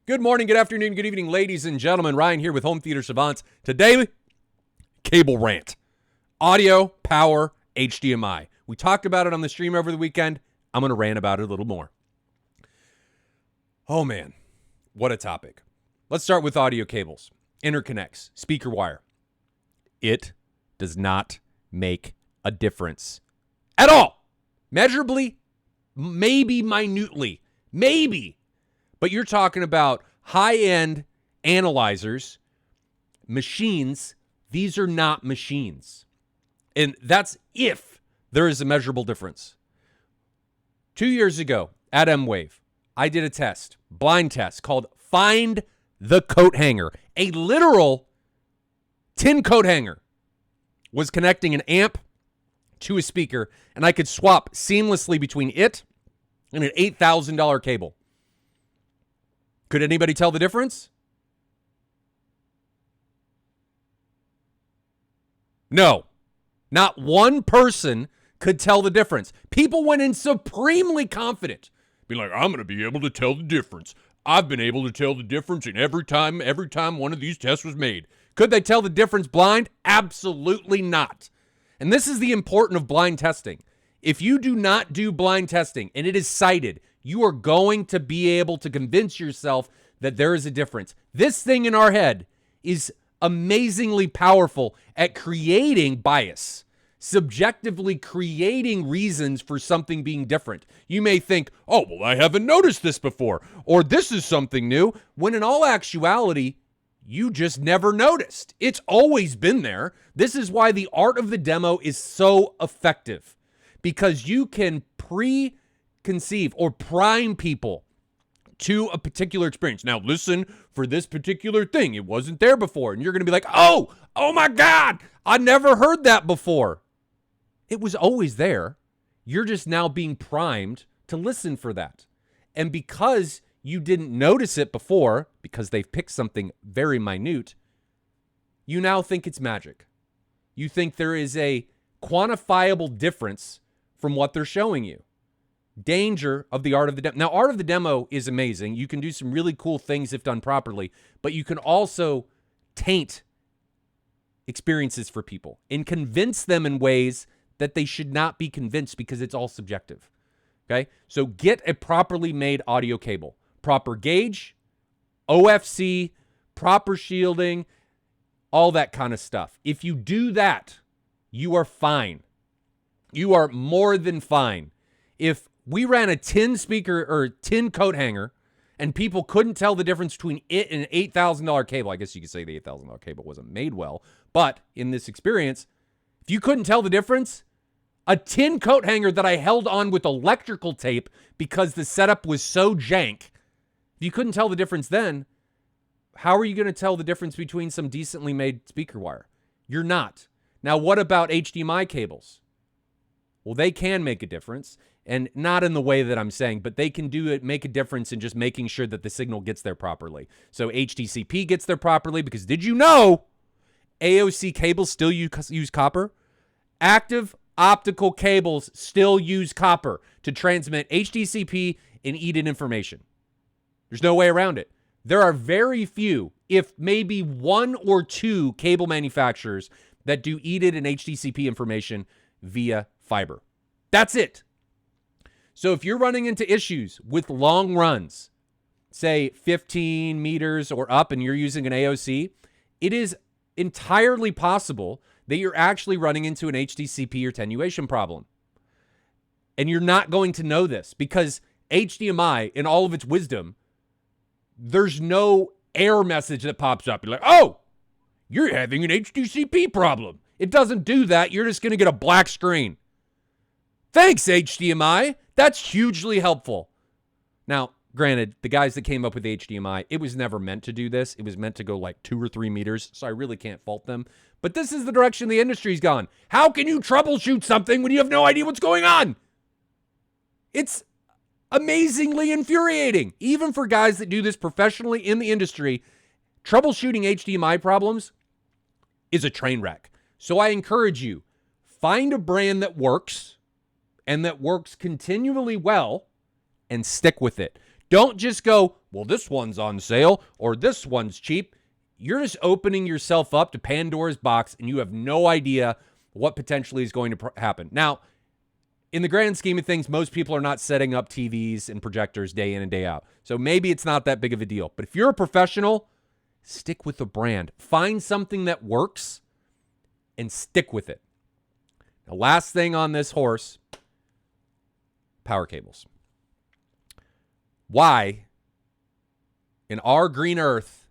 Good morning, good afternoon, good evening, ladies and gentlemen. Ryan here with Home Theater Savants. Today, cable rant. Audio, power, HDMI. We talked about it on the stream over the weekend. I'm going to rant about it a little more. Oh man, what a topic. Let's start with audio cables. Interconnects, speaker wire. It does not make a difference at all. Measurably, maybe minutely, maybe. But you're talking about high-end analyzers, machines. These are not machines. And that's if there is a measurable difference. 2 years ago at M-Wave, I did a test, blind test, called Find the Coat Hanger. A literal tin coat hanger was connecting an amp to a speaker, and I could swap seamlessly between it and an $8,000 cable. Could anybody tell the difference? No. Not one person could tell the difference. People went in supremely confident. Be like, I'm going to be able to tell the difference. I've been able to tell the difference in every time one of these tests was made. Could they tell the difference blind? Absolutely not. And this is the importance of blind testing. If you do not do blind testing and it is cited, you are going to be able to convince yourself that there is a difference. This thing in our head is amazingly powerful at creating bias, subjectively creating reasons for something being different. You may think, oh, well, I haven't noticed this before, or this is something new, when in all actuality, you just never noticed. It's always been there. This is why the art of the demo is so effective, because you can preconceive or prime people to a particular experience. Now, listen for this particular thing. It wasn't there before. And you're going to be like, oh my God, I never heard that before. It was always there. You're just now being primed to listen for that. And because you didn't notice it before, because they've picked something very minute, you now think it's magic. You think there is a quantifiable difference from what they're showing you. Danger of the art of the demo. Now, art of the demo is amazing. You can do some really cool things if done properly, but you can also taint experiences for people and convince them in ways that they should not be convinced because it's all subjective. Okay? So get a properly made audio cable. Proper gauge, OFC, proper shielding, all that kind of stuff. If you do that, you are fine. You are more than fine. If we ran a tin speaker or tin coat hanger and people couldn't tell the difference between it and an $8,000 cable, I guess you could say the $8,000 cable wasn't made well, but in this experience, if you couldn't tell the difference, a tin coat hanger that I held on with electrical tape because the setup was so jank, if you couldn't tell the difference then, how are you going to tell the difference between some decently made speaker wire? You're not. Now, what about HDMI cables? Well, they can make a difference, and not in the way that I'm saying, but they can do it, make a difference in just making sure that the signal gets there properly. So HDCP gets there properly, because did you know AOC cables still use copper? Active optical cables still use copper to transmit HDCP and EDID information. There's no way around it. There are very few, if maybe one or two cable manufacturers that do EDID and HDCP information via fiber. That's it. So if you're running into issues with long runs, say 15 meters or up, and you're using an AOC, it is entirely possible that you're actually running into an HDCP or attenuation problem. And you're not going to know this because HDMI, in all of its wisdom, there's no error message that pops up. You're like, oh, you're having an HDCP problem. It doesn't do that. You're just going to get a black screen. Thanks, HDMI. That's hugely helpful. Now, granted, the guys that came up with HDMI, it was never meant to do this. It was meant to go like 2 or 3 meters, so I really can't fault them. But this is the direction the industry's gone. How can you troubleshoot something when you have no idea what's going on? It's amazingly infuriating. Even for guys that do this professionally in the industry, troubleshooting HDMI problems is a train wreck. So I encourage you, find a brand that works and that works continually well and stick with it. Don't just go, well, this one's on sale or this one's cheap. You're just opening yourself up to Pandora's box, and you have no idea what potentially is going to happen. Now, in the grand scheme of things, most people are not setting up TVs and projectors day in and day out. So maybe it's not that big of a deal. But if you're a professional, stick with the brand. Find something that works and stick with it. The last thing on this horse, power cables. Why, in our green earth,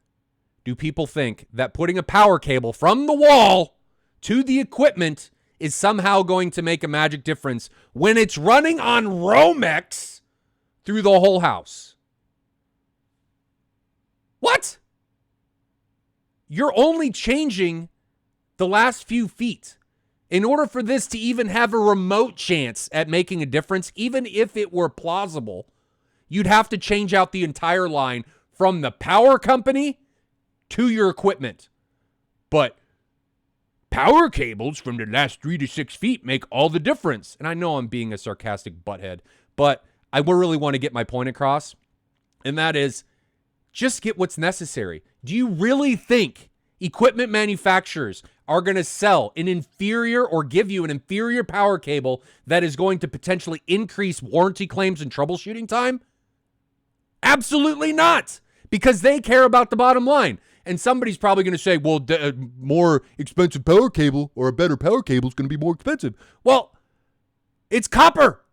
do people think that putting a power cable from the wall to the equipment is somehow going to make a magic difference when it's running on Romex through the whole house? What? You're only changing the last few feet. In order for this to even have a remote chance at making a difference, even if it were plausible, you'd have to change out the entire line from the power company to your equipment. But power cables from the last 3 to 6 feet make all the difference. And I know I'm being a sarcastic butthead, but I really want to get my point across. And that is, just get what's necessary. Do you really think equipment manufacturers are going to sell an inferior or give you an inferior power cable that is going to potentially increase warranty claims and troubleshooting time? Absolutely not, because they care about the bottom line. And somebody's probably going to say, well, more expensive power cable or a better power cable is going to be more expensive. Well, it's copper.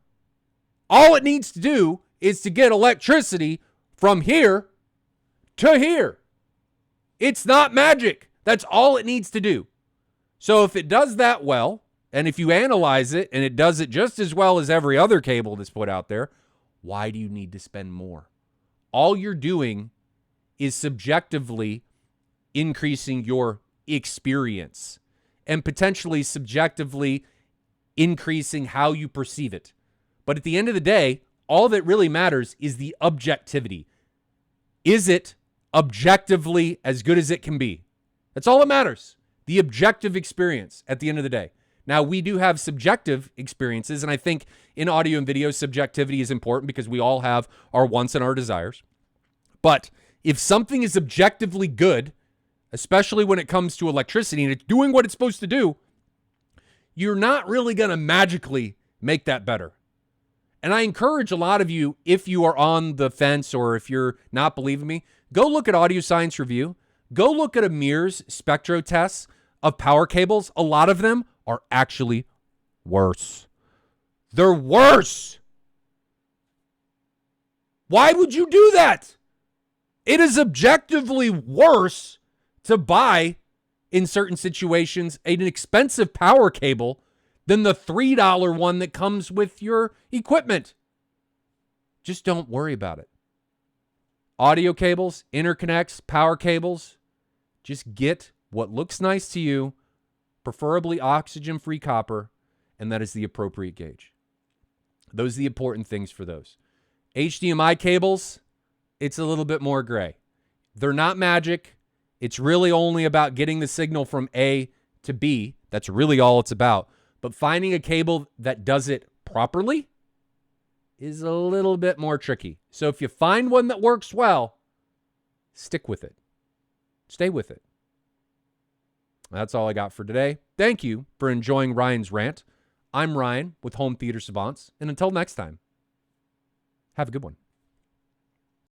All it needs to do is to get electricity from here to here. It's not magic. That's all it needs to do. So if it does that well, and if you analyze it and it does it just as well as every other cable that's put out there, why do you need to spend more? All you're doing is subjectively increasing your experience and potentially subjectively increasing how you perceive it. But at the end of the day, all that really matters is the objectivity. Is it objectively as good as it can be? That's all that matters. The objective experience at the end of the day. Now, we do have subjective experiences, and I think in audio and video, subjectivity is important because we all have our wants and our desires. But if something is objectively good, especially when it comes to electricity and it's doing what it's supposed to do, you're not really going to magically make that better. And I encourage a lot of you, if you are on the fence or if you're not believing me, go look at Audio Science Review. Go look at Amir's spectro tests of power cables. A lot of them are actually worse. They're worse. Why would you do that? It is objectively worse to buy, in certain situations, an expensive power cable than the $3 one that comes with your equipment. Just don't worry about it. Audio cables, interconnects, power cables, just get what looks nice to you, preferably oxygen-free copper, and that is the appropriate gauge. Those are the important things for those. HDMI cables, it's a little bit more gray. They're not magic. It's really only about getting the signal from A to B. That's really all it's about. But finding a cable that does it properly is a little bit more tricky. So if you find one that works well, stick with it. Stay with it. That's all I got for today. Thank you for enjoying Ryan's rant. I'm Ryan with Home Theater Savants, and until next time, have a good one.